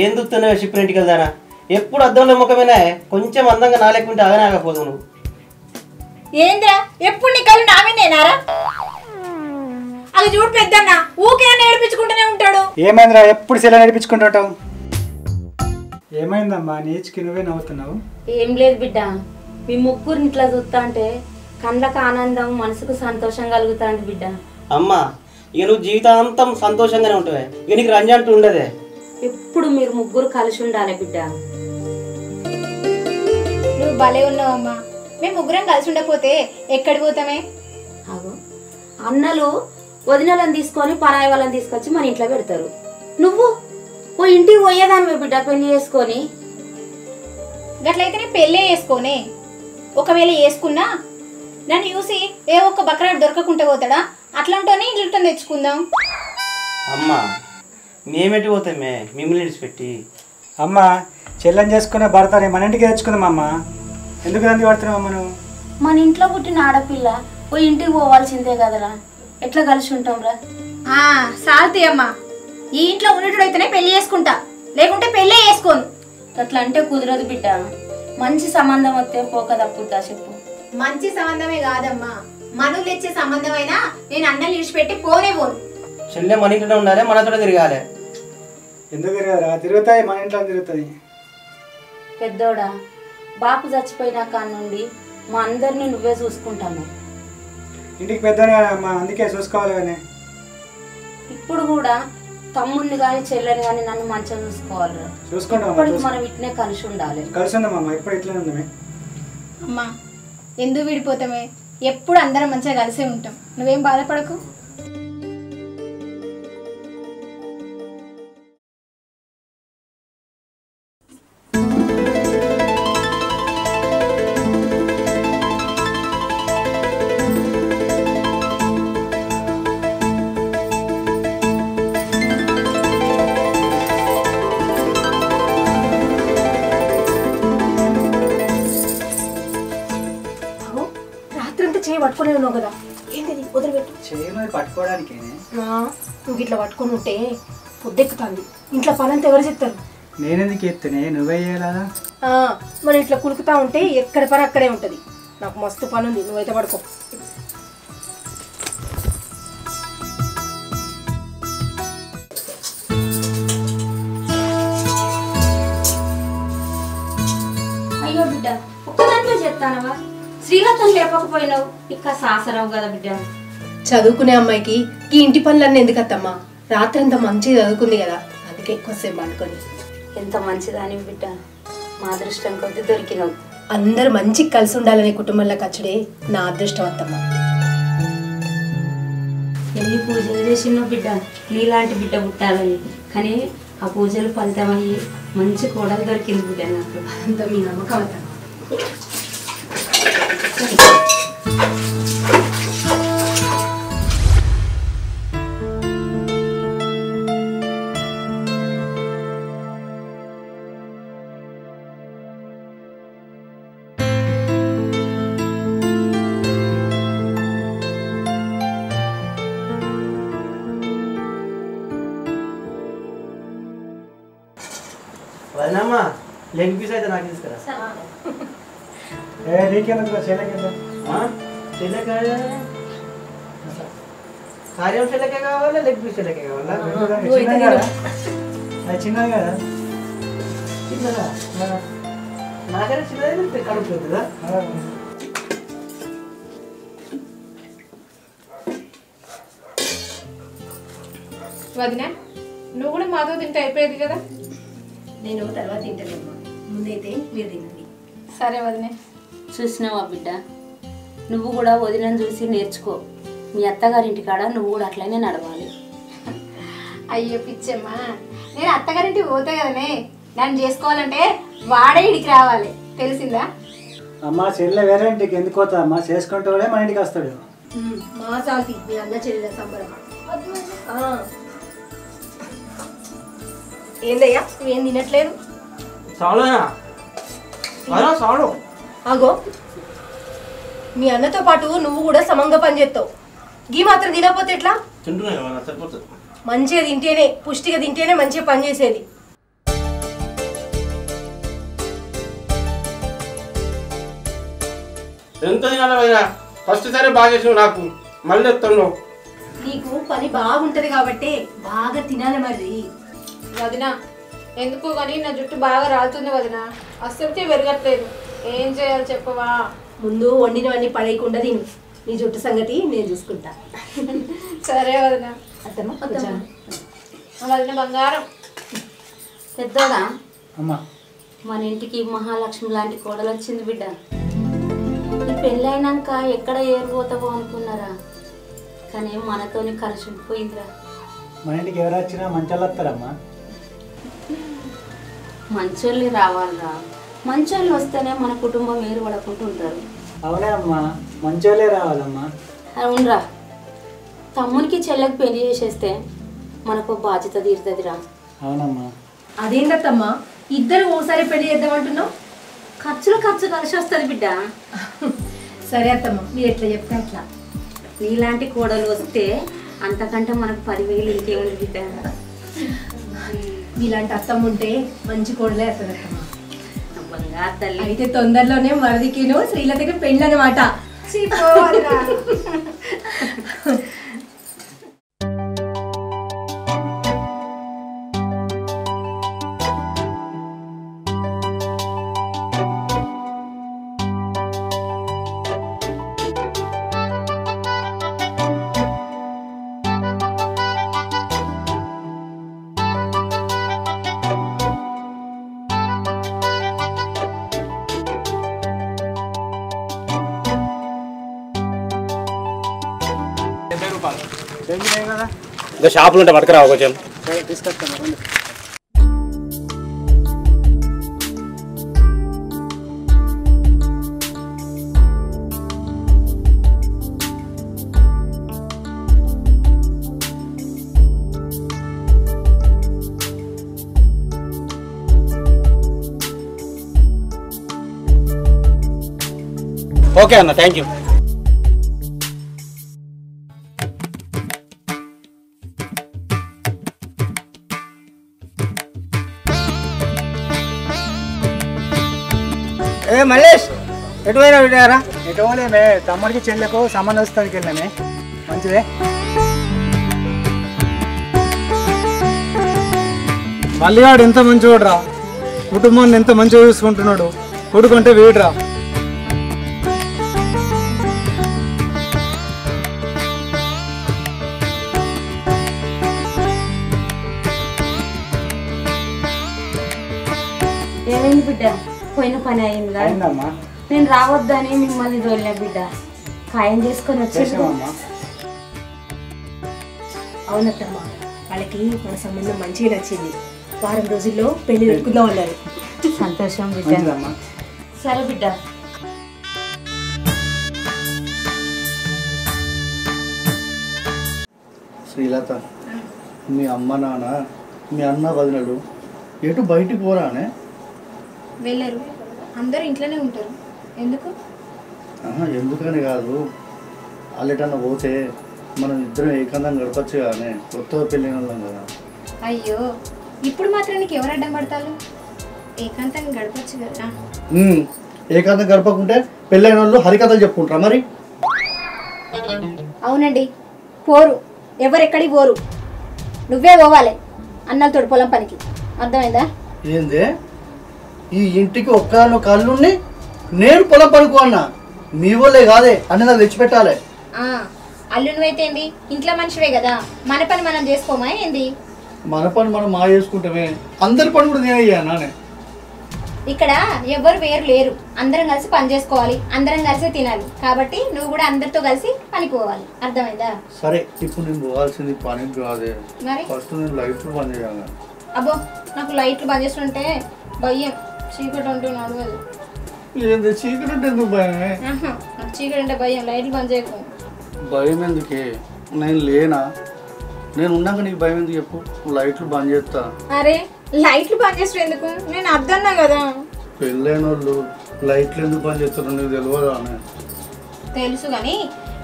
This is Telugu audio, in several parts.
ఏం దుస్తున్నావు షిప్రెంట్కి వెళ్దానా? ఎప్పుడు అద్దంలో ముఖమేనా? కొంచెం అందంగా నాలేకుంటే ఆగనే ఆగపోదు నువ్వు. ఏంద్రా ఎప్పుడు నీ కళ్ళు నామినేనారా? అది చూడు పెద్దన్న ఊకే నేర్పించుకుంటూనే ఉంటాడు. ఏమైందిరా ఎప్పుడు సెల నేర్పించుకుంటుంటావు? ఏమైందమ్మా నీచుకి నువ్వే నవ్వుతున్నావు? ఏం లేదు బిడ్డ, మీ ముగ్గురిని ఇట్లా చూస్తా అంటే కళ్ళకు ఆనందం మనసుకు సంతోషం కలుగుతా అంటే బిడ్డ. అమ్మా ఇక నువ్వు జీవితాంతం సంతోషంగానే ఉంటావే, ఇక నీకు రంజంటూ ఉండదే. ఎప్పుడు మీరు ముగ్గురు కలిసి ఉండాలి బిడ్డ. నువ్వు భలే ఉన్నావమ్మా. మేము ముగ్గురం కలిసి ఉండకపోతే ఎక్కడికి పోతామే? అగో అన్నలు వదినలను తీసుకొని పరాయి వాళ్ళని తీసుకొచ్చి మన ఇంట్లో పెడతారు. నువ్వు ఓ ఇంటికి పోయేదానివే బిడ్డ పెళ్లి చేసుకొని. గట్లయితేనే పెళ్ళే చేసుకోనే. ఒకవేళ వేసుకున్నా నన్ను చూసి ఏ ఒక్క బక్రాడు దొరకకుంటే పోతాడా? అట్లాంటోనే ఇల్లుతో తెచ్చుకుందాం. అమ్మా మేమెట్టి పోతామే మిమ్మల్ని విడిచిపెట్టి? అమ్మ చెల్లని చేసుకున్న భర్తని మన ఇంటికి తెచ్చుకుందాం అమ్మ. ఎందుకు రంది పడుతున్నావు అమ్మ నువ్వు? మన ఇంట్లో పుట్టిన ఆడపిల్ల ఓ ఇంటికి పోవాల్సిందే కదరా, ఎట్లా కలిసి ఉంటాం రా? సాల్తీ అమ్మా, ఈ ఇంట్లో ఉండేటైతేనే పెళ్లి చేసుకుంటా, లేకుంటే పెళ్ళే చేసుకోను. అట్లా అంటే కుదరదు బిడ్డ. మంచి సంబంధం వస్తే పోక తప్పుద్దా చెప్పు? మంచి సంబంధమే కాదమ్మా, మనులు తెచ్చే సంబంధమైనా నేను అన్నలు విడిచిపెట్టి పోనే పోను. చెల్లె మన ఇంట్లో ఉండాలి, మనతో తిరగాలి. ఎందుకు తిరగరా? తిరుగుతాయి, మన ఇంట్లో తిరుగుతుంది. పెద్దోడా, బాపు చచ్చిపోయినా కాడ నుండి మా అందరినీ నువ్వే చూసుకుంటాను. ఇంటికి పెద్దనే అమ్మ, అందుకే చూసుకోవాలి. కానీ ఇప్పుడు కూడా తమ్ముడిని కానీ చెల్లెని కానీ నన్ను మంచిగా చూసుకోవాలిరా. చూసుకుంటాం, ఇప్పటికి మనం ఇట్నే కలిసి ఉండాలి. కలిసి ఉందామమ్మ, ఇప్పుడు ఇట్లా ఉందామే. అమ్మా ఎందుకు విడిపోతామే? ఎప్పుడు అందరం మంచిగా కలిసే ఉంటాం, నువ్వేం బాధపడకు. పట్టుకునే ఉన్నావు కదా, ఏంటి వదిలిపెట్టు. చేయమని పట్టుకోవడానికి నువ్వు ఇట్లా పట్టుకుని ఉంటే పొద్దెక్కుతుంది. ఇంట్లో పనంతా ఎవరు చెప్తారు? నేనెందుకు ఎత్తునే, నువ్వే చేయాలా? మరి ఇట్లా కులుకుతా ఉంటే ఎక్కడ పని అక్కడే ఉంటది. నాకు మస్తు పని ఉంది, నువ్వైతే పడుకో. అయ్యో బిడ్డ, ఒక్కదానితో చెప్తానవా? శ్రీలతను లేపకపోయినావు, ఇక సాసరావు కదా బిడ్డ. చదువుకునే అమ్మాయికి ఈ ఇంటి పనులన్నీ ఎందుకు అత్తమ్మా? రాత్రంతా మంచిగా చదువుకుంది కదా, అందుకే ఎక్కువసేపు పండుకొని. ఎంత మంచిదాని బిడ్డ, మా అదృష్టం కొద్ది దొరికినావు. అందరు మంచిగా కలిసి ఉండాలనే కుటుంబంలో కచ్చుడే నా అదృష్టం అత్తమ్మా. ఎన్ని పూజలు చేసినావు బిడ్డ, నీలాంటి బిడ్డ పుట్టాలని. కానీ ఆ పూజలు ఫలితమయ్యి మంచి కోడలు దొరికింది బిడ్డ నాకు. అంతా మీ నమ్మకం అత్తమ్మ. వదినమ్మా లెగ్ పీస్ అయితే నాకు తీసుకురా. నీకేందుకు చెల్లెకేందా? కార్యం చెల్లెకే కావాలా, లెగ్ పీస్ చెల్లెకే కావాలా? అది చిన్నది కదా. చిన్నదా? నాకైనా చిన్నది కడుపుతుందా? వదిన నువ్వు కూడా మాతో తింటే అయిపోయేది కదా. నేను తర్వాత తింటానమ్మా, ముందైతే మీరు తినండి. సరే వదినే. చూసినావా బిడ్డ, నువ్వు కూడా వదినని చూసి నేర్చుకో. మీ అత్తగారింటి కాడ నువ్వు కూడా అట్లనే నడవాలి. అయ్యో పిచ్చమ్మా, నేను అత్తగారింటికి పోతే కదనే, నన్ను చేసుకోవాలంటే వాడే ఇడికి రావాలి, తెలిసిందా? అమ్మ చెల్లె వేరే ఇంటికి ఎందుకు పోతా అమ్మా? చేసుకుంటే వాడే మన ఇంటికి వస్తాడు. మా సాల్తి మీ అన్న చెల్లెల సంబరం. ఏందయ్యా నువ్వేం తినట్లేదు? అగో మీ అన్నతో పాటు నువ్వు కూడా సమంగా పని చేస్తావు. గీ మాత్రం తినకపోతే ఎట్లా? తింటున్నా సరిపోతుంది. మంచిగా తింటేనే, పుష్టిగా తింటేనే మంచిగా పని చేసేది. ఎంత తినాలి వదినా? ఫస్ట్ సరే బాగా చేసినావు, నాకు మళ్ళీ ఎత్తున్నావు. నీకు పని బాగుంటది కాబట్టి బాగా తినాలి మరి. వదిన ఎందుకు కానీ నా జుట్టు బాగా రాలుతుంది వదిన, అస్సలకే పెరగట్లేదు. ఏం చేయాలి చెప్పవా? ముందు వండినవన్నీ పడేయకుండా తిను. నీ జుట్టు సంగతి నేను చూసుకుంటా. సరే వదిన. అత్తమ్మ కూర్చోండి. వదిన బంగారం. పెద్దోడా అమ్మా మన ఇంటికి మహాలక్ష్మి లాంటి కోడలు వచ్చింది బిడ్డ. ఈ పెళ్ళైనాక ఎక్కడ ఏరిపోతావో అనుకున్నారా, కానీ మనతోని కలిసి పోయిందిరా. మన ఇంటికి ఎవరు వచ్చినా మంచోళ్ళు వస్తారమ్మా. మంచోళ్ళు రావాలిరా, మంచోళ్ళు వస్తేనే మన కుటుంబం ఏర్పడకుండా ఉంటారు. అవునే అమ్మా, మంచోళ్ళే రావాలమ్మా. అవునరా, తమ్మునికి చెల్లెకి పెళ్లి చేసేస్తే మనకు బాధ్యత తీరుతుందిరా. అవునమ్మా. అదేందత్తమ్మా ఇద్దరు ఓసారి పెళ్లి చేద్దామంటున్నావు? ఖర్చు కలిసి వస్తుంది బిడ్డ. సరే అత్తమ్మ, మీరు ఎట్లా చెప్తే అట్లా. నీలాంటి కోడలు వస్తే అంతకంటే మనకు 10,000 ఇంకేముంది బిడ్డ. మీలాంటి అత్తమ్మ ఉంటే మంచి కోడలే వస్తుంది అత్తమ్మ. బంగారు తల్లి. అయితే తొందరలోనే మరిదికిను శ్రీలతకి పెళ్ళి అనమాట. కదా ఇంకా షాపులు ఉంటే పట్టుకురావు కొంచెం. తీసుకొస్తాను. ఓకే అన్న, థ్యాంక్ యూ. ఏ మల్లేష్, ఎటు పోయినా విడారా? ఎటు పోలేమే, తమ్ముడికి చెల్లెకు సంబంధిస్తానికి వెళ్ళామే. మంచిదే. మల్లిగాడు ఎంత మంచివాడురా, కుటుంబాన్ని ఎంత మంచిగా చూసుకుంటున్నాడు. కొడుకుంటే వీడురా. ఏమైంది బిడ్డ? పోయిన పని అయిందా? అయిందమ్మా. నేను రావద్దని మిమ్మల్ని తోలినా బిడ్డ, ఖాయం చేసుకొని వచ్చేసామమ్మా. చేసామమ్మా. అవునత్తమ్మ, వాళ్ళకి మన సంబంధం మంచిగా నచ్చింది. వారం రోజుల్లో పెళ్లి పెట్టుకుందాం అన్నారు. సంతోషం బిడ్డ. మంచిదమ్మా. సరే బిడ్డ. శ్రీలత, మీ అమ్మ నాన్న మీ అన్న వదినడు ఎటు బయటికి పోరానే? వెళ్ళరు, అందరూ ఇంట్లోనే ఉంటారు. ఎందుకు? ఎందుకని కాదు, వాళ్ళెటన్నా పోతే మనం ఇద్దరం ఏకాంతం గడపచ్చు కానీ కొత్తగా పెళ్ళైన వాళ్ళం కదా. అయ్యో, ఇప్పుడు మాత్రం నీకు ఎవరు అడ్డం పడతారు? ఏకాంతంగా గడపచ్చు కదా. ఏకాంతం గడపకుంటే పెళ్ళైన వాళ్ళు హరికథలు చెప్పుకుంటారా మరి? అవునండి, పోరు, ఎవరెక్కడికి పోరు. నువ్వే పోవాలి అన్నలతోటి పొలం పనికి. అర్థమైందా? ఏందే, ఈ ఇంటికి ఒక్కనొక్క అల్లుణ్ణి నేను పొలం పడుకో అన్నా. మీ వాళ్ళే కాదే అన్నీ నాకు తెచ్చిపెట్టాలి. అల్లు నువ్వైతే ఏంది, ఇంట్లో మనిషివే కదా, మన పని మనం చేసుకోమా ఏంది? మన పని మనం మా చేసుకుంటామే, అందరి పని కూడా నేనయ్యా నానే. ఇక్కడ ఎవరు వేరు లేరు, అందరం కలిసి పని చేసుకోవాలి, అందరం కలిసి తినాలి. కాబట్టి నువ్వు కూడా అందరితో కలిసి పనికి పోవాలి. అర్థమైందా? సరే, ఇప్పుడు నేను పోవాల్సింది పనికి కాదే, మరి ఫస్ట్ నేను లైఫ్లో పని చేయాలి. అబ్బో, నాకు లైట్లు బంద్ చేస్తుంటే భయం, చీకటి ఉంటున్నాడు అది. ఏంది చీకటి అంటే ఎందుకు భయమే? నాకు చీకటి అంటే భయం, లైట్లు బంద్ చేయకు. భయం ఎందుకే, నేను లేనా? నేను ఉన్నాక నీకు భయం ఎందుకు చెప్పు? లైట్లు బంద్ చేస్తా. అరే, లైట్లు బంద్ చేస్తూ ఎందుకు? నేను అద్దన్నా కదా. పెళ్ళైన వాళ్ళు లైట్లు ఎందుకు బంద్ చేస్తారు నీకు తెలియదా? తెలుసు కానీ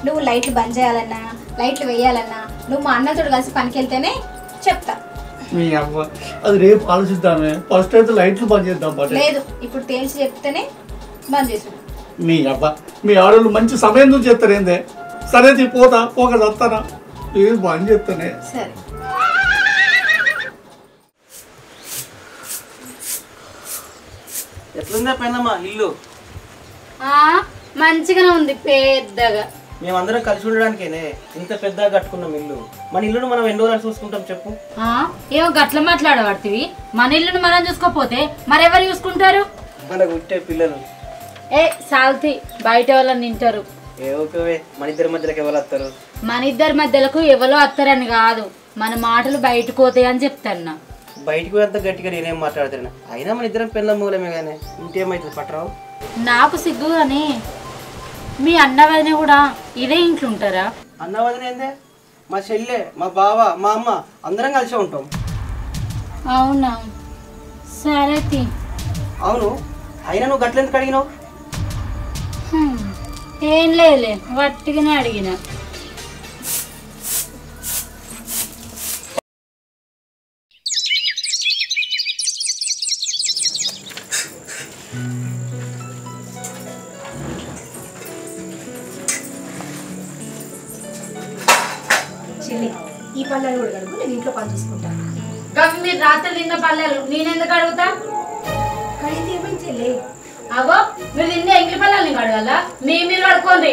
నువ్వు లైట్లు బంద్ చేయాలన్నా, లైట్లు వేయాలన్నా నువ్వు మా అన్నతో కలిసి పనికి వెళ్తేనే చెప్తా. మీ అవ్వ, అది రేపు ఆలోచిద్దామే. ఫస్ట్ అయితే లైట్లు బంద్ చేద్దాం. పట్టే లేదు, ఇప్పుడు తేల్చి చెప్తేనే బంద్ చేసు. మీ అబ్బా మీ ఆడవాళ్ళు మంచి సమయం నుంచి చెప్తారేందే సరే పోతా పోక చస్తానా ప్లీజ్ బంద్ చెప్తానే సరే ఎట్లుందా పెద్దమ్మా ఇల్లు? మంచిగానే ఉంది పెద్దగా. మేమందరం కలిసి ఉండడానికేనే ఇంత పెద్దగా కట్టుకున్నాం ఇల్లు. మన ఇల్లును మనం ఎన్ని రోజులు చూసుకుంటాం చెప్పు? ఏమో గట్ల మాట్లాడబడుతుంది. మన ఇల్లును మనం చూసుకోపోతే మరెవరు చూసుకుంటారు? మనకు పుట్టే పిల్లలు సాల్తి బయట వాళ్ళని తింటారు. ఓకే, మన ఇద్దరి మధ్యలోకి ఎవరు వస్తారు? మన ఇద్దరి మధ్యలకు ఎవరో వస్తారని కాదు, మన మాటలు బయటకు పోతాయి అని చెప్తాను. బయటకు అంత గట్టిగా నేనేం మాట్లాడుతున్నా, అయినా మన ఇద్దరం పిల్లల మూలమే కానీ ఇంకేమైతుంది పట్టరావు. నాకు సిగ్గు కానీ మీ అన్నవదిన కూడా ఇదే ఇంట్లో ఉంటారా? అన్నవదిన ఏందే? మా చెల్లె, మా బావ, మా అమ్మ అందరం కలిసే ఉంటాం. అవునా, సరే. అవును, అయినా నువ్వు గట్లెందుకు అడిగినావు? ఏం లేదులే, వట్టిగానే అడిగిన. చెల్లి ఈ పళ్ళని కూడా కడుగు, నేను ఇంట్లో పని చూసుకుంటాను. కానీ మీరు రాత్రి తిన్న పల్లెలు నేనెందుకు అడుగుతా? కడిగితే ఏమైంది చెల్లి? అగో మీరు తిన్న ఎంగిలి పల్లెలు నీకు అడగాల? మీరు కడుక్కోండి.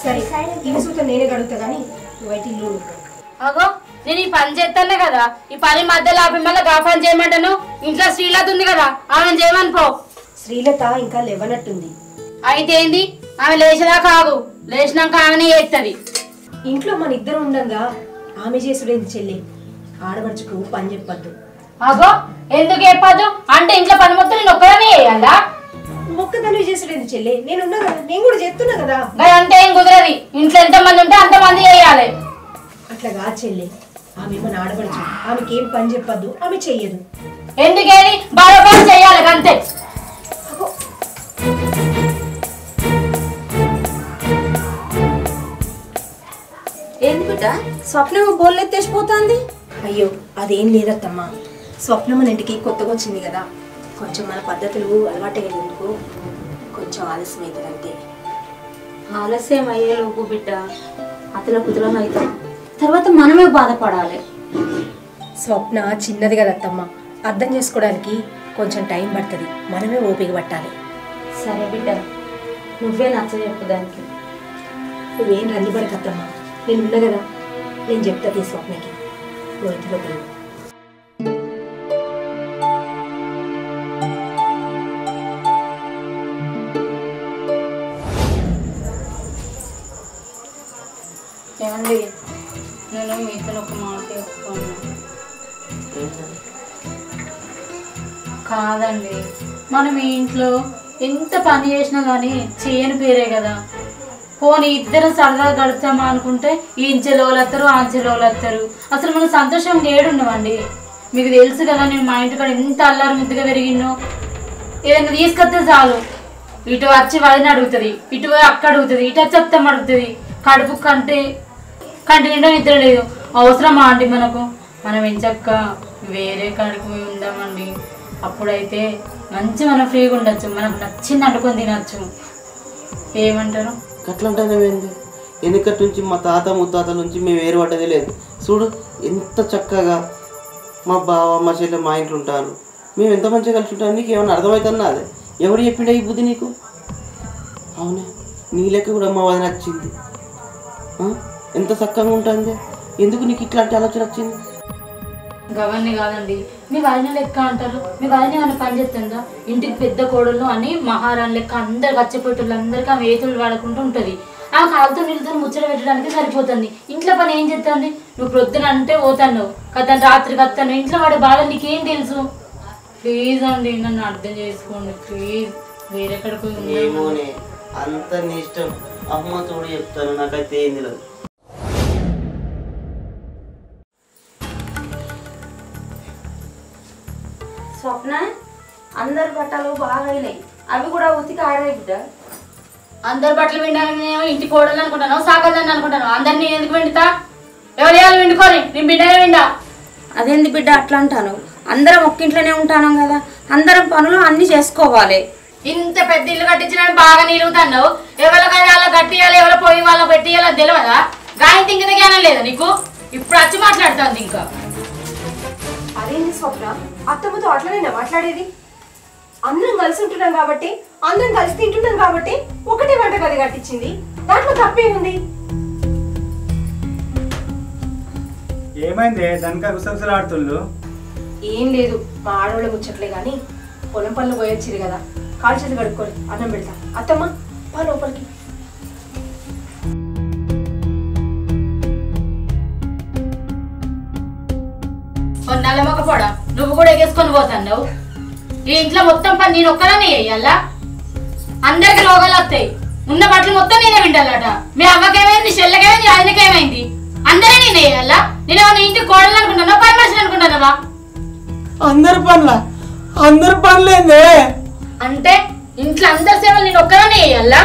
సరే ఇవి సూత్రం నేనే కడుగుతా కానీ నువ్వైతే ఇల్లు. అగో నేను ఈ పని చేస్తానే కదా, ఈ పని మధ్యలో ఆపి మళ్ళీ గా పని చేయమంటాను. ఇంట్లో శ్రీలత ఉంది కదా, ఆమెను చేయమనుకో. శ్రీలత ఇంకా లేవనట్టుంది. అయితే ఏంది, ఆమె లేచినా కాదు, లేచినాక ఆమెనే చేస్తుంది. ఇంట్లో మన ఇద్దరు ఉండగా ఆమె చేసుడేంది చెల్లి? ఆడపడుచుకు పని చెప్పద్దు. అగో ఎందుకు చెప్పదు అంటే ఇంట్లో పని మొత్తం నేను ఒక్కదానే చేయాలా? ఒక్కదాన్ని చేసుడేంది చెల్లి? నేను ఉన్నా కదా, నేను కూడా చేస్తున్నా కదా. అంటే ఏం కుదరది, ఇంట్లో ఎంత మంది ఉంటే అంత మంది చేయాలి. అట్లా కాదు చెల్లి, ఆమె మన ఆడపడుచు, ఆమెకి ఏం పని చెప్పద్దు, ఆమె చెయ్యదు. ఎందుకేది బాగా పని చేయాలి అంతే. ఏంది బిడ్డ, స్వప్నం బోళ్ళు ఎత్తేసిపోతుంది? అయ్యో అదేం లేదత్తమ్మా, స్వప్నం మన ఇంటికి కొత్తగా వచ్చింది కదా, కొంచెం మన పద్ధతులు అలవాటయ్యేందుకు కొంచెం ఆలస్యం అవుతుంది అంతే. ఆలస్యం అయ్యేలోపు బిడ్డ అతల కుతలం అవుతాం, తర్వాత మనమే బాధపడాలి. స్వప్న చిన్నది కదత్తమ్మా, అర్థం చేసుకోవడానికి కొంచెం టైం పడుతుంది, మనమే ఓపిక పట్టాలి. సరే బిడ్డ, నువ్వే నచ్చ చెప్పు దానికి. నువ్వేం రందిపడకత్తమ్మా, నేను ఉన్నా కదా, నేను చెప్తా ఈ స్వప్నకి. నువ్వు ఇంటిలో పోయి ఏమండి, నేను మీతో ఒక మాట చెప్పుకున్నా. కాదండి, మనం ఈ ఇంట్లో ఎంత పని చేసినా కానీ చేయని పేరే కదా. పోనీ ఇద్దరం సరదాగా గడుపుతామా అనుకుంటే ఈ ఇంచెలో వస్తారు, ఆ ఇంచెలో వస్తారు. అసలు మనం సంతోషంగా ఏడున్నామండి. మీకు తెలుసు కదా, నేను మా ఇంటికాడ ఎంత అల్లారు ముద్దుగా పెరిగినో. ఏదైనా తీసుకొస్తే చాలు, ఇటు వచ్చి వదిన అడుగుతుంది, ఇటు అక్క అడుగుతుంది, ఇటు వచ్చి చెప్తాం అడుగుతుంది. కడుపు కంటి నిండా నిద్ర లేదు. అవసరమా అండి మనకు? మనం ఎంచక్క వేరే కాడికి పోయి ఉందామండి. అప్పుడైతే మంచి మనం ఫ్రీగా ఉండొచ్చు, మనకు నచ్చింది అనుకొని తినచ్చు. ఏమంటారు? అట్లంటానేమైంది? వెనుకటి నుంచి మా తాత ముత్తాతల నుంచి మేము వేరుపడ్డది లేదు. చూడు ఎంత చక్కగా మా బావ మా చెల్లె మా ఇంట్లో ఉంటాను, మేము ఎంత మంచిగా కలిసి ఉంటాను. నీకు ఏమన్నా అర్థమవుతుందా? అదే ఎవడు చెప్పిండే ఈ బుద్ధి నీకు? అవునే, నీ లెక్క కూడా మా వదిన నచ్చింది, ఎంత చక్కగా ఉంటుంది. ఎందుకు నీకు ఇట్లాంటి ఆలోచన వచ్చింది? గవర్ని కాదండి, మీ వదిన లెక్క అంటారు. మీ వదిన ఏమైనా పని చేస్తుందా? ఇంటికి పెద్ద కోడలు అని మహారాణి లెక్క అందరు గచ్చపెట్టులు అందరికీ ఆమె ఏతులు వాడుకుంటూ ఉంటుంది. ఆమె కాలుతో నీళ్ళతో ముచ్చట పెట్టడానికి సరిపోతుంది. ఇంట్లో పని ఏం చేస్తుంది? నువ్వు ప్రొద్దున అంటే పోతాను కదా, రాత్రికి వస్తాను. ఇంట్లో వాడే బాధ నీకేం తెలుసు? ప్లీజ్ అండి, నన్ను అర్థం చేసుకోండి ప్లీజ్. వేరెక్కడికి ఏమోనే, అంత నీ ఇష్టం. అమ్మ తోడు చెప్తాను, నాకైతే ఏం తెలియదు. స్వప్న, అందరి బట్టలు బాగా అయినాయి, అవి కూడా ఉతికి ఆడాయి బిడ్డ. అందరి బట్టలు విండాలని ఇంటి కోడలు అనుకుంటాను, సాగదని అనుకుంటాను. అందరినీ ఎందుకు విండుతా? ఎవరు వేయాలి విండుకొని? నేను బిడ్డనే విండా. అదేంది బిడ్డ అట్లా అంటాను? అందరం ఒక్కింట్లోనే ఉంటాను కదా, అందరం పనులు అన్నీ చేసుకోవాలి. ఇంత పెద్ద ఇల్లు కట్టించిన బాగా నిలుగుతున్నావు. ఎవరికైనా అలా కట్టియాలి, ఎవరో పోయి వాళ్ళ పెట్టియాలని తెలియదా? గాయంతి ఇంత జ్ఞానం లేదా నీకు? ఇప్పుడు వచ్చి మాట్లాడుతుంది ఇంకా. అదేంటి స్వప్న, అత్తమ్మతో అట్లనేనా మాట్లాడేది? అందరం కలిసి ఉంటున్నాం కాబట్టి, అందరం కలిసి తింటున్నాం కాబట్టి ఒకటే వంటగది కట్టించింది. దాంట్లో తప్పే ఉంది. ఏమైంది దానికా గుసగుసలు ఆడుతుళ్ళు? ఏం లేదు, మా ఆడవాళ్ళ ముచ్చట్లే గాని పొలం పనులు పోయొచ్చిరు కదా, కాలు చేతులు కడుక్కోవాలి, అన్నం పెడతా. అత్తమ్మ పా లోపలికి. నల్లమొక్కపోడా నువ్వు కూడా ఎగేసుకొని పోతున్నావు. ఈ ఇంట్లో మొత్తం పని నేను ఒక్కదాన్ని చెయ్యాలా? అందరికి రోగాలు వస్తాయి. ఉన్న బట్టలు మొత్తం నేనే వింటాలట. మీ అవ్వకేమైంది, చెల్లకేమైంది, ఆయనకేమైంది? అందరే నేనే చెయ్యాలా? నేను ఇంటికి కోడలు అనుకుంటున్నావా, పని మనిషిని అనుకుంటున్నావా? అందరు పనులేందే అంటే ఇంట్లో అందరి సేవలు నేను ఒక్కదాన్ని చెయ్యాలా?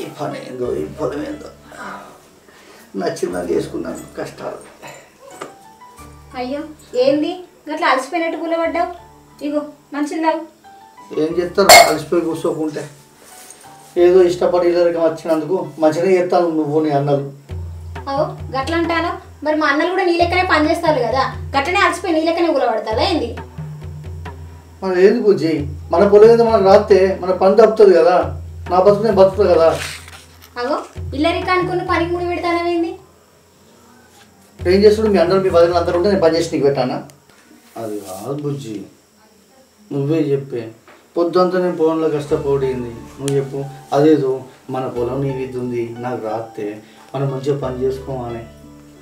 ఈ పని ఏందో, ఈ పొలం ఏందో, నచ్చిందని చేసుకున్నాను. కష్టాలు. అయ్యో ఏంది గట్లా అలసిపోయినట్టు కూలబడ్డావు? ఇగో మంచిది తాగు. ఏం చేస్తారు అలసిపోయి కూర్చోకుంటే? ఏదో ఇష్టపడి ఇళ్ళకి వచ్చినందుకు మంచిగా చేస్తాను నువ్వు నీ అన్నలు. అవు గట్ల అంటాను. మరి మా అన్నలు కూడా నీ లెక్కనే పని చేస్తారు కదా, గట్లనే అలసిపోయి నీ లెక్కనే కూలబడతారా ఏంది? మన ఏది బుజ్జి, మన పొలం ఏదో మనకు రాస్తే మన పని తప్పుతుంది కదా, నా బతుకు నేను బతుకుతుంది కదా. అగో ఇల్లరికా అనుకుని పనికి ముడి పెడతానవేంది? ఏం చేస్తుడు మీ అందరూ, మీ వదిన అందరూ ఉంటే నేను పని చేసి నీకు పెట్టానా? అది కాదు బుజ్జి, నువ్వే చెప్పే. పొద్దుంతా నేను పొలంలో కష్టపడింది, నువ్వు చెప్పు. అదేదో మన పొలం నీ విద్య ఉంది, నాకు రాస్తే మనం మంచిగా పని చేసుకోవాలి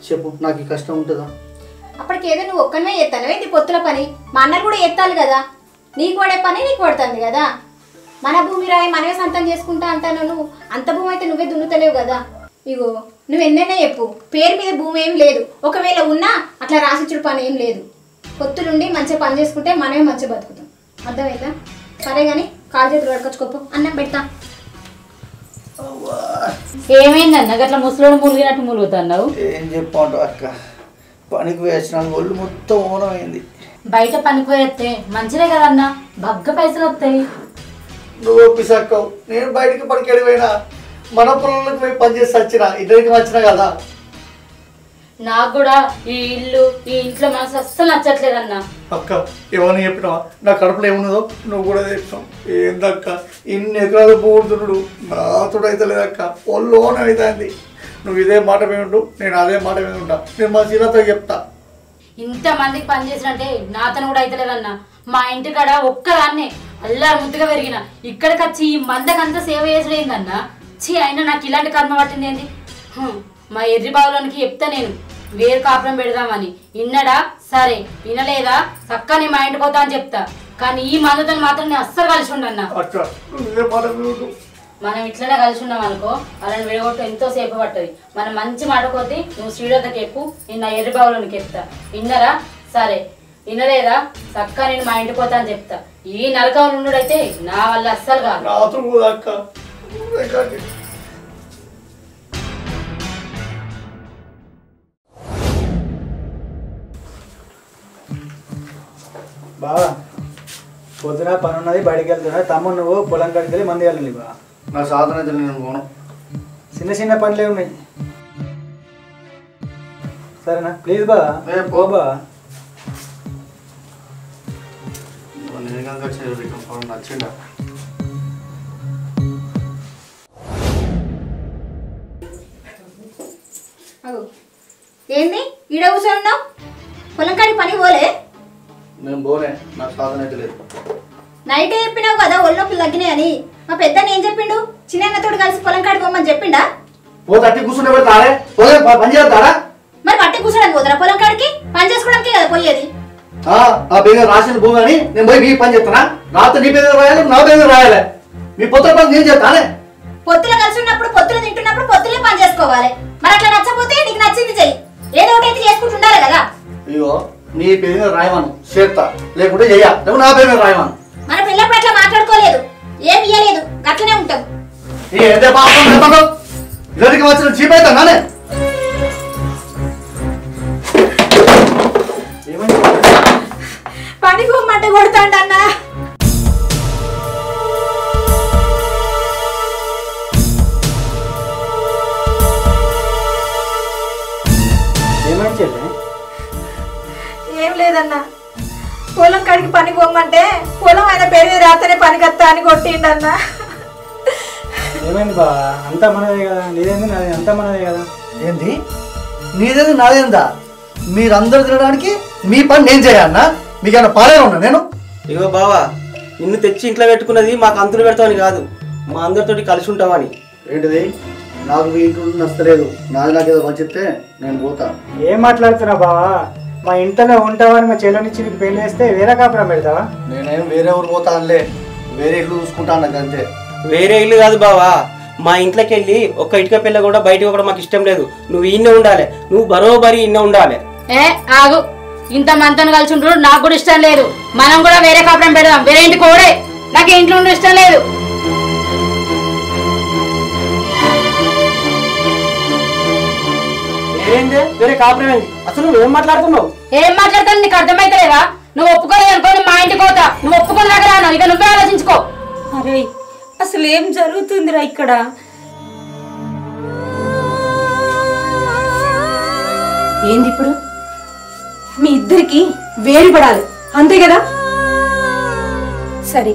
చెప్పు. నాకు ఈ కష్టం ఉంటుందా? అప్పటికేదో నువ్వు ఒక్కనే చేస్తాను ఏంటి పొత్తుల పని? మా అన్నలు కూడా ఎత్తాలి కదా, నీకు పడే పని నీకు పడుతుంది కదా. మన భూమి రాయి మనమే సొంతం చేసుకుంటా అంటాను. నువ్వు అంత భూమి అయితే నువ్వే దున్నుతలేవు కదా. ఇగో నువ్వు ఎన్నైనా చెప్పు, పేరు మీద భూమి ఏం లేదు, ఒకవేళ ఉన్నా అట్లా రాసిచ్చుడు పని ఏం లేదు. పొత్తులుండి మంచిగా పని చేసుకుంటే మనమే మంచిగా బతుకుతాం. అర్థమైందా? సరే కానీ కాలు చేతులు కడుకొచ్చుకోపో, అన్నం పెడతా. ఏమైందన్న గట్లా ముసలోడు ములిగినట్టు ములుగుతున్నావు? ఏం చెప్పమంటావు అక్క, పనికి వేసిన ఒళ్ళు మొత్తం ఓనమైంది. బయట పనికి పోయేస్తే మంచిదే కదన్నా, బగ్గ పైసలు వస్తాయి. నువ్వు ఒప్పిసక్కవు, నేను బయటికి పనికి పోయినా మన పొలంలోకి పోయి పని చేసి వచ్చిన ఇద్దరికి వచ్చినా కదా. నాకు కూడా ఈ ఇల్లు ఈ ఇంట్లో మనసు అస్సలు నచ్చట్లేదన్నా. అక్క ఏమని చెప్పినావా? నా కడుపులో ఏమున్నదో నువ్వు కూడా తెచ్చినావు. ఏందక్క ఇన్ని ఎకరాలు పోడుతున్నాడు, నాతో అయితే లేదక్క, ఒళ్ళోనే అవుతుంది. నువ్వు ఇదే మాట మీద ఉండు, నేను అదే మాట మీద ఉంటా. నేను మా సీరతో చెప్తా. ఇంతమందికి పని చేసినట్టే నాతను కూడా అయితే లేదన్నా. మా ఇంటికాడ ఒక్కదాన్నే అల్లారు ముద్దుగా పెరిగిన, ఇక్కడికి వచ్చి ఈ మందకంతా సేవ చేసేదన్నా. చీ, అయినా నాకు ఇలాంటి కర్మ పట్టింది ఏంది? మా ఎర్రి బావులోనికి చెప్తా నేను వేరు కాపురం పెడదామని. ఇన్నడా? సరే. వినలేదా? చక్కని మా ఇంటికి పోతా అని చెప్తా. కానీ ఈ మందతో మాత్రం నేను అస్సలు కలిసి ఉండన్నా. మనం ఇట్లనే కలిసి ఉన్నాం అనుకో, వాళ్ళని విడగొట్టు ఎంతో సేపు పట్టది. మనం మంచి మాట కొద్ది నువ్వు శ్రీరథకి ఎక్కువ, నేను నా ఎర్రి బావులోనికి చెప్తా. విన్నరా? సరే. వినలేదా? చక్క నేను మా ఇంటికి పోతా అని చెప్తా. ఈ నరకం నుండైతే నా వల్ల అస్సలు కాదు. బావా పొద్దున పని ఉన్నది, బయటికి వెళ్తున్నా. తమ్ముడు నువ్వు పొలం కాడికి వెళ్ళి మంది వెళ్ళాలి. బా నా సాధన అయితే నేను పోను. చిన్న చిన్న పనులే ఉన్నాయి. సరేనా? ప్లీజ్ బా పో బా. నచ్చిందా? ఏంది ఈడ కూర్చోన్నావు? పొలం కాడి పని పోలే? నేను పోనే, నాకు సాధన అయితే లేదు. నైటే చెప్పినావు కదా ఒళ్ళొప్పులు తగ్గినాయని. మా పెద్దని ఏం చెప్పిండు? చిన్నతోడు కలిసి పొలం కాడి పోమని చెప్పిండా? పో తట్టి కూర్చుంటే పెడతాడే, పోలే పని చేస్తాడా? మరి పట్టి కూర్చోడానికి పోతారా పొలం కాడికి? పని చేసుకోవడానికి కదా పోయేది. నా పేరు రాసిన భూమి అని నేను పోయి మీ పని చెప్తానా? నాతో నీ పేరు రాయాలి, నా పేరు రాయాలి. మీ పొత్తుల పని నేను చెప్తానే. పొత్తులు కలిసి ఉన్నప్పుడు పొత్తులు తింటున్నప్పుడు పొత్తులే పని చేసుకోవాలి. మరి అట్లా నచ్చపోతే నీకు నచ్చింది చెయ్యి, ఏదో ఒకటి చేసుకుంటుండాలి కదా. అయ్యో నీ పేరు మీద రాయమను చేస్తా, లేకుంటే చెయ్యా, లేకుంటే నా పేరు మీద రాయమను. మన పిల్లప్పుడు అట్లా మాట్లాడుకోలేదు, ఏమి ఇయ్యలేదు, గట్లనే ఉంటాం. ఏంటే బాబు ఇద్దరికి వచ్చిన చీప్ అవుతానే. కాదన్నా. పొలం కాడికి పని పోమంటే పొలం ఆయన పేరు మీద రాతనే పనికి వస్తా అని కొట్టిండన్నా. ఏమైంది బా? అంతా మనదే కదా, నీదేంది నాది అంతా మనదే కదా. ఏంది నీదేంది నాదేందా? మీరందరూ తినడానికి మీ పని నేను చేయన్నా? మీకన్నా పాలే ఉన్నా నేను? ఇగో బావా, నిన్ను తెచ్చి ఇంట్లో పెట్టుకున్నది మాకు అంతులు పెడతామని కాదు, మా అందరితోటి కలిసి ఉంటామని. ఏంటిది? నాకు మీ ఇంట్లో నచ్చలేదు, నాది నాకేదో పంచిస్తే నేను పోతా. ఏం మాట్లాడుతున్నావు బావా? మా ఇంట్లోనే ఉంటావని మా చెల్లెనిచ్చి నీకు పెళ్లి చేస్తే వేరే కాపురం పెడతావా? నేనేం వేరే ఊరు పోతా అనలే, వేరే ఇల్లు చూసుకుంటాను నాకు అంతే. వేరే ఇల్లు కాదు బావా, మా ఇంట్లోకి వెళ్ళి ఒక్క ఇటుక పిల్ల కూడా బయటకు కూడా మాకు ఇష్టం లేదు. నువ్వు ఈయనే ఉండాలి, నువ్వు బరోబరి ఈయనే ఉండాలి. ఆగు, ఇంత మనతో కలిసి ఉంటున్నాడు నాకు కూడా ఇష్టం లేదు. మనం కూడా వేరే కాపురం పెడదాం, వేరే ఇంటి కోడే. నాకు ఇంట్లో ఉండే ఇష్టం లేదు. ఏంది వేరే కాపురం ఏంది? అసలు నువ్వేం మాట్లాడుతున్నావు? ఏం మాట్లాడతాను నీకు అర్థమైతలేదా? నువ్వు ఒప్పుకోలేదు అనుకోని మా ఇంటికి పోతా. నువ్వు ఒప్పుకొని దాకా రాను, ఇక నువ్వే ఆలోచించుకో. అరే అసలు ఏం జరుగుతుందిరా ఇక్కడ? ఏంది ఇప్పుడు? మీ ఇద్దరికి వేరుపడాలి అంతే కదా? సరే,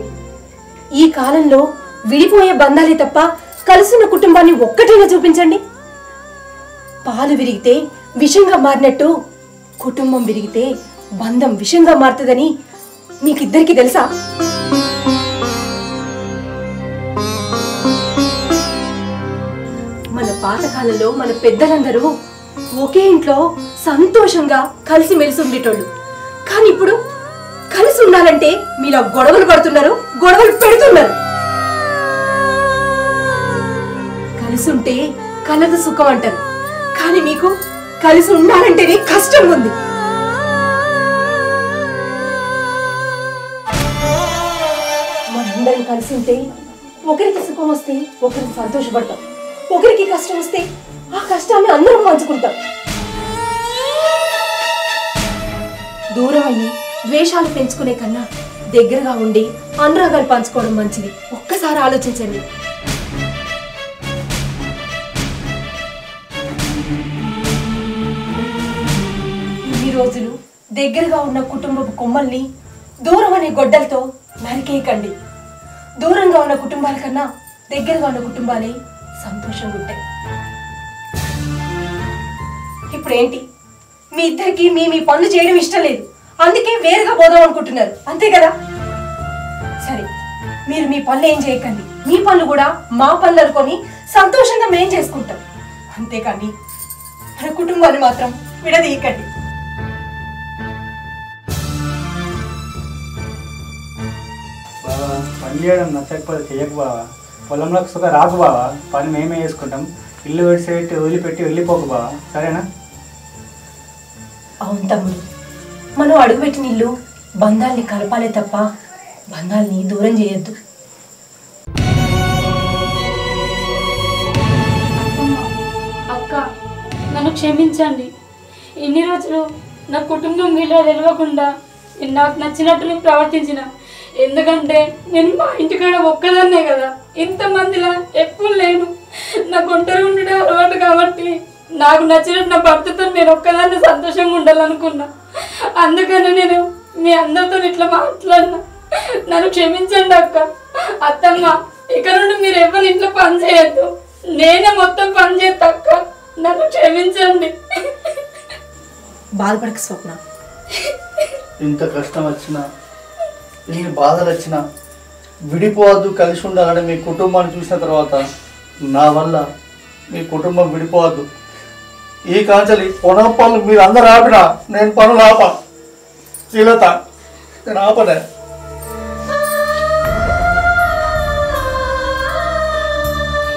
ఈ కాలంలో విడిపోయే బంధాలే తప్ప కలిసిన కుటుంబాన్ని ఒక్కటైనా చూపించండి. పాలు విరిగితే విషంగా మారినట్టు కుటుంబం విరిగితే బంధం విషంగా మారుతుందని మీకిద్దరికి తెలుసా? మన పాతకాలంలో మన పెద్దలందరూ ఒకే ఇంట్లో సంతోషంగా కలిసి మెలిసి ఉండేటోళ్ళు. కానీ ఇప్పుడు కలిసి ఉండాలంటే మీలో గొడవలు పడుతున్నారు, గొడవలు పెడుతున్నారు. కలిసి ఉంటే కలదు సుఖం అంటారు, కానీ మీకు కలిసి ఉండాలంటేనే కష్టం ఉంది. మనందరం కలిసి ఉంటే ఒకరికి సుఖం వస్తే ఒకరికి సంతోషపడతాం, ఒకరికి కష్టం వస్తే ఆ కష్టాన్ని అందరం పంచుకుంటాం. దూరం అయ్యి ద్వేషాలు పెంచుకునే కన్నా దగ్గరగా ఉండి అనురాగాలు పంచుకోవడం మంచిది. ఒక్కసారి ఆలోచించండి. ఇన్ని రోజులు దగ్గరగా ఉన్న కుటుంబపు కొమ్మల్ని దూరం అనే గొడ్డలతో నరికేయకండి. దూరంగా ఉన్న కుటుంబాల కన్నా దగ్గరగా ఉన్న కుటుంబాలే సంతోషంగా ఉంటాయి. ఇప్పుడు ఏంటి, మీ ఇద్దరికి మీ పనులు చేయడం ఇష్టం లేదు, అందుకే వేరుగా పోదాం అనుకుంటున్నారు అంతే కదా? సరే, మీరు మీ పనులు ఏం చేయకండి, మీ పనులు కూడా మా పనులు అనుకొని సంతోషంగా మేం చేసుకుంటాం. అంతేకాని మన కుటుంబాన్ని మాత్రం విడదీయకండి. బావా, పని చేయడం నచ్చకపోతే చెయ్యకు బావా. పొలంలోకి సుఖ రాకు బావా, పని మేమే చేసుకుంటాం. ఇల్లు విడిచిపెట్టి వదిలిపెట్టి వెళ్ళిపోకు బావా, సరేనా? అవును తమ్ముడు, మనం అడుగుపెట్టిన ఇల్లు బంధాల్ని కలపాలే తప్ప బంధాల్ని దూరం చేయొద్దు. అక్క, నన్ను క్షమించండి. ఇన్ని రోజులు నా కుటుంబం విలువ తెలియకుండా నాకు నచ్చినట్టు నేను ప్రవర్తించిన. ఎందుకంటే నేను మా ఇంటికాడ ఒక్కదాన్నే కదా, ఇంతమందిలా ఎప్పుడు లేను. నాకు ఒంటరి ఉండడం అలవాటు కాబట్టి నాకు నచ్చినట్టు నా భర్తతో నేను ఒక్కదాన్ని సంతోషంగా ఉండాలనుకున్నా. అందుకని నేను మీ అందరితో ఇట్లా మాట్లాడినా. నన్ను క్షమించండి అక్క. అత్తమ్మ, ఇక నుండి మీరు ఎవరి ఇంట్లో పని చేయొద్దు, నేనే మొత్తం పని చేస్తా అక్క. నన్ను క్షమించండి. బాధపడక స్వప్న. ఇంత కష్టం వచ్చినా, ఇన్ని బాధలు వచ్చినా విడిపోవద్దు, కలిసి ఉండాలని మీ కుటుంబాన్ని చూసిన తర్వాత నా వల్ల మీ కుటుంబం విడిపోవద్దు. ఈ కాంచలి పొలం పనులు మీరు అందరు ఆపినా నేను పనులు ఆపా. శ్రీలత, నేను ఆపనే.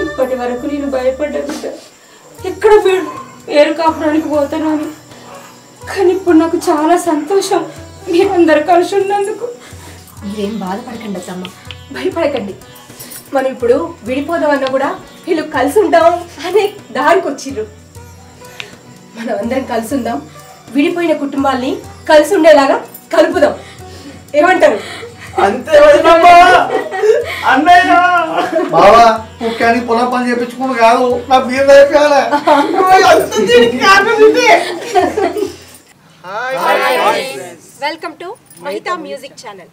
ఇప్పటి వరకు నేను భయపడ్డా బిడ్డ, ఎక్కడ వేరు కాపురానికి పోతాను అని. కానీ ఇప్పుడు నాకు చాలా సంతోషం మీరందరూ కలిసి ఉన్నందుకు. మీరేం బాధపడకండి అత్తమ్మ, భయపడకండి. మనం ఇప్పుడు విడిపోదామన్నా కూడా వీళ్ళు కలిసి ఉంటాం అనే దారికి వచ్చిర్రు. మనం అందరం కలిసి ఉందాం, విడిపోయిన కుటుంబాల్ని కలిసి ఉండేలాగా కలుపుదాం. ఏమంటారు? అంతే అన్నయ్య బావా, ముఖ్యానికి పొలం పని చేయించుకుని కాదు, నా బీర్ అయిపోయాలి. కవిత మ్యూజిక్ ఛానల్.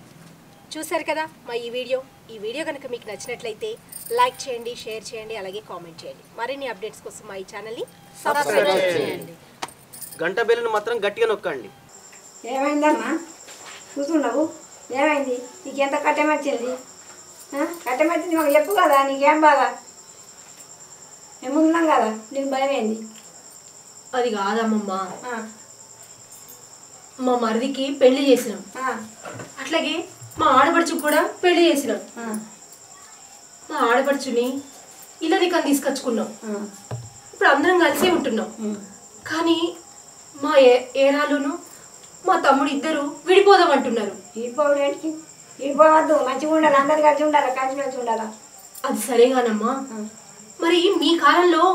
చూశారు కదా మా ఈ వీడియో కనుక మీకు నచ్చినట్లయితే లైక్ చేయండి, షేర్ చేయండి, అలాగే కామెంట్ చేయండి. మరిన్ని అప్డేట్స్ కోసం మా ఈ ఛానల్ని సబ్స్క్రైబ్ చేయండి. గంట బెల్లును మాత్రం గట్టిగా నొక్కండి. ఏమైందమ్మా కూర్చున్నావు? ఏమైంది? నీకెంత కట్టెమచ్చింది? కట్టెమచ్చింది మాకు చెప్పు కదా. నీకేం బాగా? మేము ఉన్నాం కదా, నీకు భయమైంది? అది కాదమ్మమ్మ, మా మరిదికి పెళ్లి చేసినాం, అట్లాగే మా ఆడపడుచుకు కూడా పెళ్లి చేసినాం. మా ఆడపడుచుని ఇల్లరికని తీసుకొచ్చుకున్నాం. ఇప్పుడు అందరం కలిసే ఉంటున్నాం. కానీ మా ఏరాలును మా తమ్ముడు ఇద్దరు విడిపోదాం అంటున్నారు. విడిపోవడానికి విడిపోవద్దు, మంచిగా ఉండాలి, అందరు కలిసి ఉండాలి, కలిసి ఉండాలా. అది సరేగానమ్మా, మరి మీ కాలంలో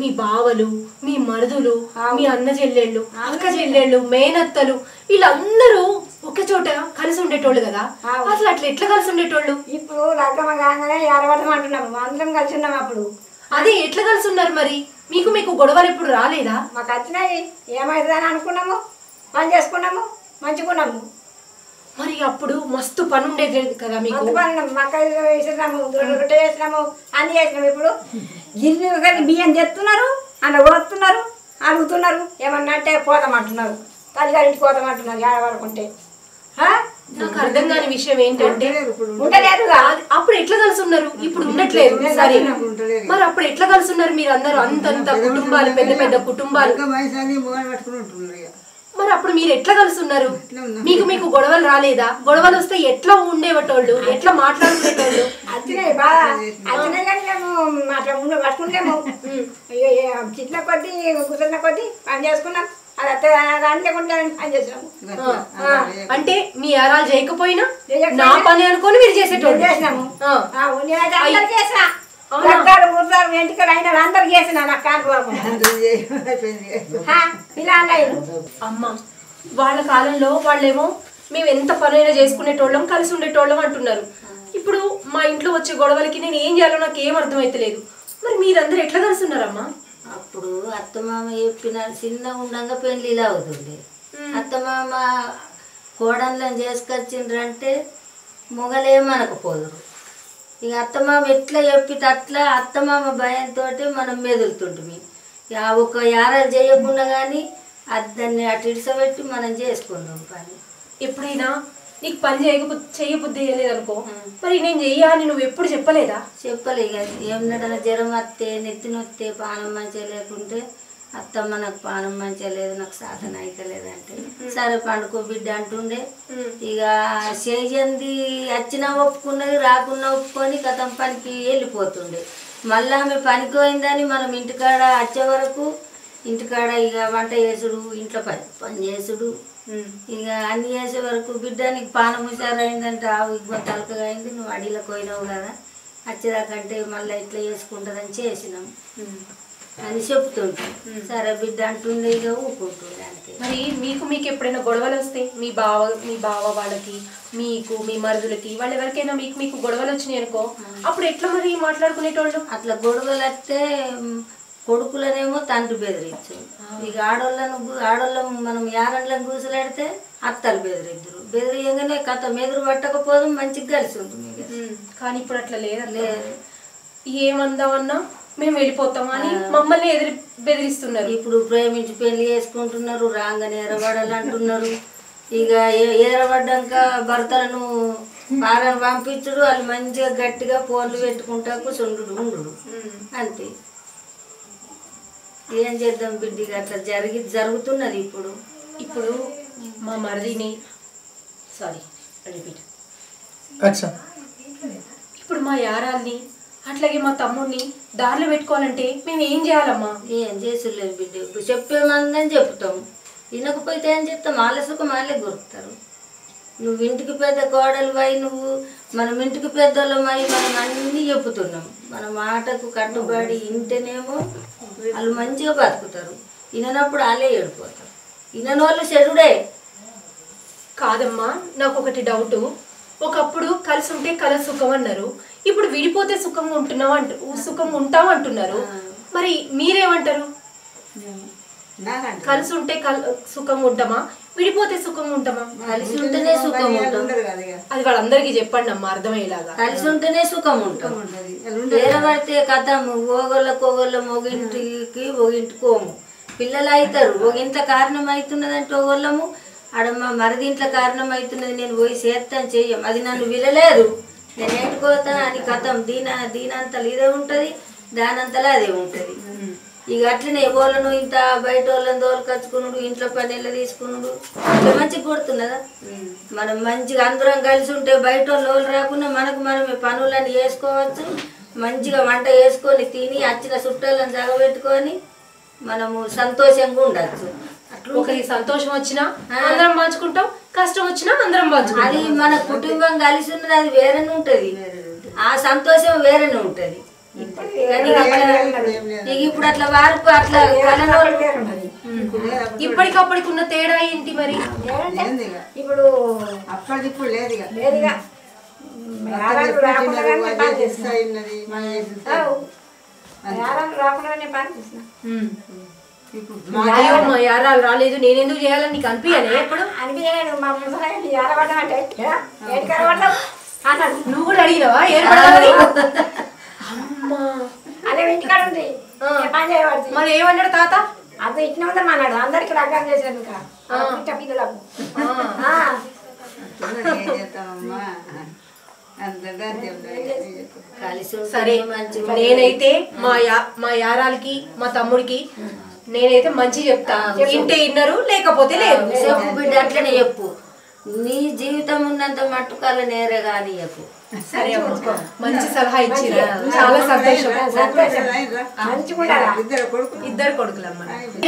మీ బావలు, మీ మరుదులు, మీ అన్న చెల్లెళ్ళు, అక్క చెల్లెళ్ళు, మేనత్తలు వీళ్ళందరూ ఒక చోట కలిసి ఉండేటోళ్ళు కదా. అసలు అట్లా ఎట్లా కలిసి ఉండేటోళ్ళు? ఇప్పుడు లగ్గమ కాగానే ఏడవటం అంటున్నాము, అందరం కలిసి ఉన్నాం. అప్పుడు అదే ఎట్లా కలిసి ఉన్నారు? మరి మీకు గొడవలు ఎప్పుడు రాలేదా? మాకు వచ్చినాయి, ఏమవుతుందని అనుకున్నాము, పని చేసుకున్నాము, మంచుకున్నాము. మరి అప్పుడు మస్తు పని ఉండేది కదా మీకు? మక్కలు వేసినాము, రొట్టె వేసినాము, అన్ని చేసినాము. ఇప్పుడు గిన్నె బియ్యం తెస్తున్నారు, అన్న పోతున్నారు, అడుగుతున్నారు, ఏమన్నా అంటే పోతామంటున్నారు, తల్లిగారింటికి పోతామంటున్నారు. ఏడవరకుంటే నాకు అర్థం కాని విషయం ఏంటంటే ఉండలేదుగా. అప్పుడు ఎట్లా కలిసి ఉన్నారు? ఇప్పుడు ఉండట్లేదు. సరే, మరి అప్పుడు ఎట్లా కలిసి ఉన్నారు మీరు అందరూ? అంతంత కుటుంబాలు, పెద్ద పెద్ద కుటుంబాలు. మరి అప్పుడు మీరు ఎట్లా కలిసి ఉన్నారు? మీకు గొడవలు రాలేదా? గొడవలు వస్తే ఎట్లా ఉండేటోళ్ళు, ఎట్లా మాట్లాడుకునేటోళ్ళు? వచ్చినాయి బాగా, వచ్చినాయి కానీ మేము అట్లా పట్టుకుంటాము. చిన్న కొద్దీ కూర్చున్న కొద్దీ పని చేసుకున్నాం. అది అత్త పని చేసినాము. అంటే మీ ఆరాలు చేయకపోయినా నా పని అనుకొని మీరు చేసేటోళ్ళు చేసినాము. అందరు చేసినా, ఊరుతారు, ఇంటికి అయినా అందరు చేసినా. నాకు కానుకోకుండా ఇలా అన్నాయి. అమ్మ వాళ్ళ కాలంలో వాళ్ళేమో మేము ఎంత పనైనా చేసుకునేటోళ్ళం, కలిసి ఉండేటోళ్ళం అంటున్నారు. ఇప్పుడు మా ఇంట్లో వచ్చే గొడవలకి నేను ఏం చేయాలో నాకు ఏం అర్థమైతలేదు. మరి మీరందరూ ఎట్లా కలిసి ఉన్నారమ్మా? అప్పుడు అత్తమామ చెప్పిన చిన్న ఉండగా పెళ్ళిలా అవుతుంది. అత్తమామ కోడళ్ళని చేసుకొచ్చిండ్రంటే మొగలేమనకపోదురు. ఇక అత్తమామ ఎట్లా చెప్పితే అట్లా అత్తమామ భయంతో మనం మెదులుతుంటుంది. ఇక ఒక యారాలు చేయకుండా కానీ దాన్ని అటు ఇడిసబెట్టి మనం చేసుకుందాం పని. ఎప్పుడైనా నీకు పని చేయబుద్ధి చేయలేదనుకో, మరి నేను చెయ్యాలని నువ్వు ఎప్పుడు చెప్పలేదా? చెప్పలే. ఇక ఏమన్నా జ్వరం వస్తే, నెత్తి నొత్తే, పానం మంచిగా లేకుంటే అత్తమ్మ నాకు పానం మంచిగా లేదు, నాకు సాధన అయితలేదంటే సరే పండుకో బిడ్డ అంటుండే. ఇక చేయంది వచ్చినా ఒప్పుకున్నది, రాకున్నా ఒప్పుకొని కథం పనికి వెళ్ళిపోతుండే. మళ్ళీ ఆమె పనికి పోయిందని మనం ఇంటికాడ వచ్చే వరకు ఇంటికాడ ఇక వంట చేసుడు, ఇంట్లో పని చేసుడు, ఇక అన్ని చేసే వరకు బిడ్డ నీకు పానం హుషారైందంటే ఆవు ఇగ్గు తలకగా అయింది, నువ్వు అడిలోకి పోయినావు కదా, వచ్చేదాకంటే మళ్ళీ ఇట్లా చేసుకుంటుందని చేసినాం అని చెప్తుంటాం. సరే బిడ్డ అంటుండే, ఇక ఊపుకుంటుండే అంతే. మరి మీకు ఎప్పుడైనా గొడవలు వస్తే మీ బావ వాళ్ళకి, మీకు మీ మరుదులకి, వాళ్ళు ఎవరికైనా మీకు గొడవలు వచ్చినాయి అనుకో, అప్పుడు ఎట్లా మరి మాట్లాడుకునేటోళ్ళు? అట్లా గొడవలు వస్తే కొడుకులనేమో తండ్రి బెదిరించు. ఇక ఆడోళ్ళం మనం యారళ్ళని కూసలాడితే అత్తలు బెదిరియగానే కథ మెదురు పట్టకపోదు, మంచిగా కలిసి ఉంటుంది. కానీ ఇప్పుడు అట్లా లేదు. ఏమందామన్నా మేము వెళ్ళిపోతాం అని మమ్మల్ని బెదిరిస్తున్నారు. ఇప్పుడు ప్రేమించి పెళ్లి చేసుకుంటున్నారు, రాగానే ఎరబడాలి అంటున్నారు. ఇక ఏరబడ్డాక భర్తలను పారను పంపించుడు, వాళ్ళు మంచిగా గట్టిగా ఫోన్లు పెట్టుకుంటా కూర్చుండు ఉండు అంతే. ఏం చేద్దాం బిడ్డ, అట్లా జరుగుతున్నది. ఇప్పుడు మా మరిదిని ఇప్పుడు మా యారాల్ని అట్లాగే మా తమ్ముడిని దారిలో పెట్టుకోవాలంటే మేము ఏం చేయాలమ్మా? ఏం చేసలేదు బిడ్డ, ఇప్పుడు చెప్పేమందని చెప్తాం, వినకపోతే ఏం చెప్తాం? వాళ్ళ సుఖం వాళ్ళే గురుకుతారు. నువ్వు ఇంటికి పెద్ద కోడలు పోయి, మనం ఇంటికి పెద్దోళ్ళమై మనం అన్నీ చెప్పుతున్నాం. మన మాటకు కట్టుబడి ఇంటేనేమో వాళ్ళు మంచిగా బతుకుతారు, విననప్పుడు వాళ్ళే ఏడిపోతారు. వినని వాళ్ళు చెడుడే. కాదమ్మా, నాకు ఒకటి డౌటు. ఒకప్పుడు కలిసి ఉంటే కల సుఖం అన్నారు, ఇప్పుడు విడిపోతే సుఖంగా ఉంటాం అంటున్నారు. మరి మీరేమంటారు? కలిసి ఉంటే సుఖంగా ఉంటామా, విడిపోతే సుఖంగా ఉంటామా? కలిసి ఉంటేనే సుఖం ఉంటాం. అది వాళ్ళందరికీ చెప్పండి అమ్మ అర్థమయ్యేలాగా. కలిసి ఉంటేనే సుఖం ఉంటాం. వేరే పడితే కథం ఓగోళ్ళ మొగింటికి ఒగింటికోము. పిల్లలు అవుతారు, ఒక ఇంట్లో కారణం అవుతున్నదంటే ఓగోళ్ళము, ఆడమ్మ మరిదింట్లో కారణం అవుతున్నది నేను పోయి చేస్తాను చెయ్యం, అది నన్ను వినలేదు నేను ఏంటుకోతా అని కథం దీనంతలు ఇదే ఉంటుంది, దానంతలా అదే ఉంటుంది. ఇక అట్లనే వాళ్ళను ఇంత బయట వాళ్ళని దోలుకచ్చుకున్నాడు, ఇంట్లో పని ఎలా తీసుకున్నాడు, ఇట్లా మంచిగా కొడుతున్నదా? మనం మంచిగా అందరం కలిసి ఉంటే బయట వాళ్ళు రాకుండా మనకు మనమే పనులన్నీ చేసుకోవచ్చు, మంచిగా వంట చేసుకొని తిని వచ్చిన చుట్టాలను జగబెట్టుకొని మనము సంతోషంగా ఉండచ్చు. ఒకరికి సంతోషం వచ్చినా అందరం పంచుకుంటాం, కష్టం వచ్చినా అందరం పంచుకుంటాం. అది మన కుటుంబం కలిసి ఉన్నది, అది వేరేనే ఉంటుంది, ఆ సంతోషం వేరేనే ఉంటుంది. ఇప్పుడు అట్లా వార్పు అట్లా ఇప్పటికప్పటికి ఉన్న తేడా ఏంటి మరి? ఇప్పుడు అప్పటిప్పుడు లేదుగా యారాలు రాలేదు, నేనెందుకు చేయాలని నీకు అనిపించలే? ఎప్పుడు అనిపించలేదు. మా ముసలి యారబడ్డామంటే నువ్వు కూడా అడిగినవా ఏర్పడాలని? అదే ఇంటికాడ ఉంది పని చేయబడుతుంది. మరి ఏమన్నాడు తాత? అది ఇట్లా ఉందని అన్నాడు, అందరికి లగ్గం చేశాను ఇంకా పిల్లలకు. సరే నేనైతే మా యారాలకి మా తమ్ముడికి నేనైతే మంచి చెప్తా, ఇంటే ఇన్నరు లేకపోతే లేదు. చెప్పు బిడ్డ, అట్లనే చెప్పు. నీ జీవితం ఉన్నంత మట్టుకాల నేరే కానీ చెప్పు. సరే మంచి సలహా ఇచ్చిరా, చాలా సంతోషం. ఇద్దరు కొడుకులమ్మ.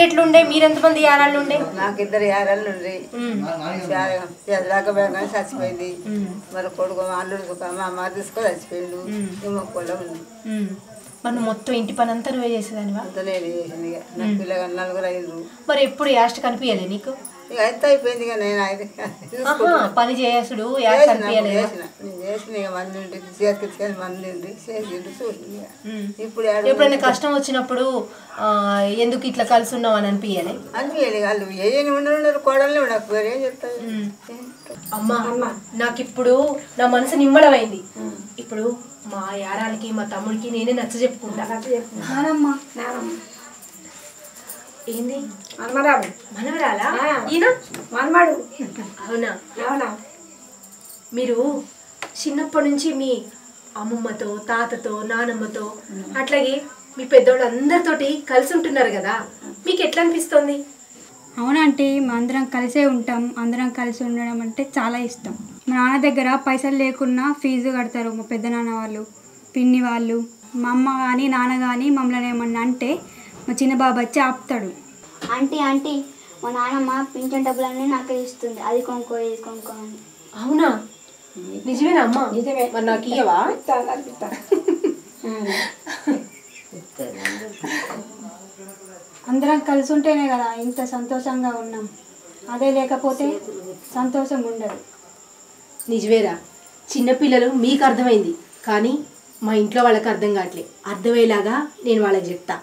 ఎట్లుండే? మీరెంతమంది యారాళ్ళు ఉండే? నాకు 2 యారాళ్ళు ఉండే. కానీ చచ్చిపోయింది. మరి కొడుకు అల్లుడు మా అమ్మ తీసుకొని చచ్చిపోయిండు. మొక్కలో ఉంది. మనం మొత్తం ఇంటి పని అంతా నువ్వే చేసేదానివా? అంతా నేను చేసింది. నాకు పిల్లగా 4 అయిండ్రు. మరి ఎప్పుడు యాస్ట్ కనిపించలే నీకు? ఇక ఎంత అయిపోయింది ఇక నేను పని చేసుడు యాస్ట్ కనిపించలేదు. నేను చేసిన ఇక మంది ఉండి చేతికి మంది ఉండి చేసిండు చూసింది. ఇప్పుడు ఎప్పుడైనా కష్టం వచ్చినప్పుడు ఎందుకు ఇట్లా కలిసి ఉన్నావు అని అనిపించాలి? అనిపించాలి. వాళ్ళు ఏం ఉండరు, కోడల్ని ఉండకపోయారు, ఏం చెప్తారు? అమ్మా నాకు ఇప్పుడు నా మనసు నిమ్మడమైంది. ఇప్పుడు మా యారాలకి మా తమ్ముడికి నేనే నచ్చ చెప్పుకుంటా. ఏంది మనవరాలా? ఈయన మనవాడు. అవునా? అవునా? మీరు చిన్నప్పటి నుంచి మీ అమ్మమ్మతో తాతతో నానమ్మతో అట్లాగే మీ పెద్దోళ్ళు అందరితోటి కలిసి ఉంటున్నారు కదా, మీకు ఎట్లా అనిపిస్తుంది? అవునంటే మా అందరం కలిసే ఉంటాం. అందరం కలిసి ఉండడం అంటే చాలా ఇష్టం. మా నాన్న దగ్గర పైసలు లేకున్నా ఫీజు కడతారు మా పెద్ద నాన్న వాళ్ళు, పిన్ని వాళ్ళు. మా అమ్మ కానీ నాన్న కానీ మమ్మల్ని ఏమన్నా అంటే మా చిన్న బాబు వచ్చి ఆపుతాడు. ఆంటీ మా నాన్నమ్మ పింఛన్ డబ్బులన్నీ నాకే ఇస్తుంది, అది కొనుక్కో ఇది కొనుక్కో అని. అవునా? నిజమేనా అమ్మ? నిజమే. మరి నాకు ఇయ్యవా? అందరం కలిసి ఉంటేనే కదా ఇంత సంతోషంగా ఉన్నాం. అదే లేకపోతే సంతోషం ఉండదు. నిజమేరా, చిన్నపిల్లలు మీకు అర్థమైంది కానీ మా ఇంట్లో వాళ్ళకి అర్థం కావట్లేదు. అర్థమయ్యేలాగా నేను వాళ్ళకి చెప్తా.